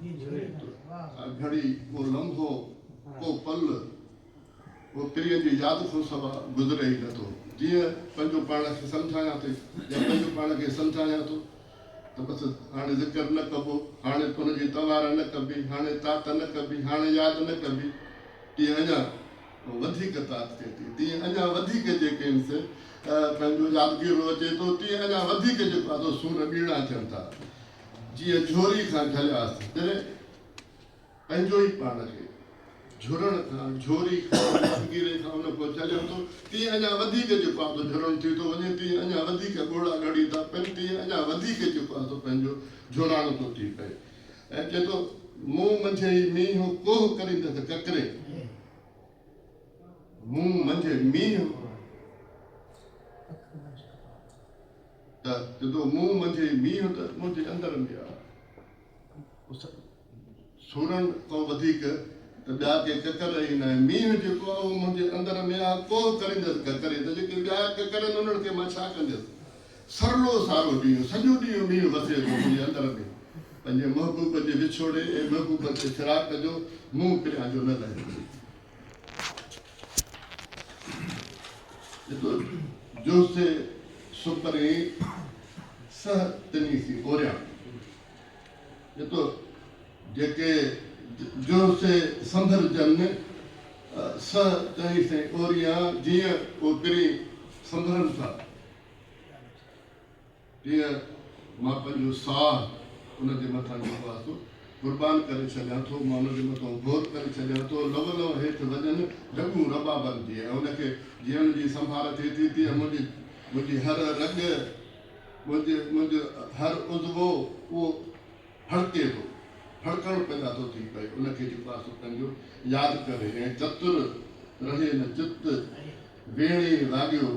घड़ी वो लम्हो वो पल वो प्रिय जी याद को सवा गुज़रे ई नथो जीअं पंहिंजो पाण खे सम्झायां थी या पंहिंजो पाण खे सम्झायां थो त बसि हाणे ज़िक्र न कबो हाणे तुंहिंजी तलवार न कबी हाणे तात न कबी हाणे यादि न कबी तीअं अञा वधीक तात थिए थी तीअं अञा वधीक जेके आहिनि से पंहिंजो यादगीरो अचे थो तीअं अञा वधीक जेको आहे सूर ॿीणा थियनि था जीअं झोरी खां झलियासीं तॾहिं पंहिंजो ई पाण खे झुरण खां झोरी खां यादगीरे खां उन पोइ झलियो थो तीअं अञा वधीक जेको आहे झुरण थी थो वञे तीअं अञा वधीक ॻोड़ा घड़ी था पइनि तीअं अञा वधीक जेको आहे पंहिंजो झुराण थो थी पए ऐं चए थो मुंहुं मंझे ई मींहुं कोह करींदसि ककरे मुंहुं मंझे मींहुं त चए थो मुंहुं मंझे मींहुं त मुंहिंजे अंदरि में आहे सूरनि खां वधीक त ॿिया के ककर ई न आहे मींहुं जेको आहे उहो मुंहिंजे अंदरि में आहे कोह करींदसि ककरे त जेके ॿिया ककर आहिनि उन्हनि खे मां छा कंदसि सरलो सारो ॾींहुं सॼो ॾींहुं मींहुं वसे थो मुंहिंजे अंदरि में पंहिंजे महबूब जे विछोड़े ऐं महबूब जे फिराक जो मुंहुं पिरियां जो न लहे जो से सुपरे सह तनी सी ओरिया ये तो जेके जो से संभर जन सह तनी से ओरिया जीअं वो पिरी संभरन था जीअं मां पंहिंजो साह उनजे मथां जेको आहे कुर्बान करे छॾियां थो मां उनजे मथां गौर करे छॾियां थो लव लव हेठि वञनि जॻूं रबाबनि जी ऐं उनखे जीअं उनजी संभाल थिए थी तीअं मुंहिंजी हर रग मुंहिंजो हर उज़वो उहो फड़के थो फड़कणु पैदा थो थी पए उनखे जेको आहे पंहिंजो यादि करे ऐं चतुर रहे न चित वेणे लाॻियो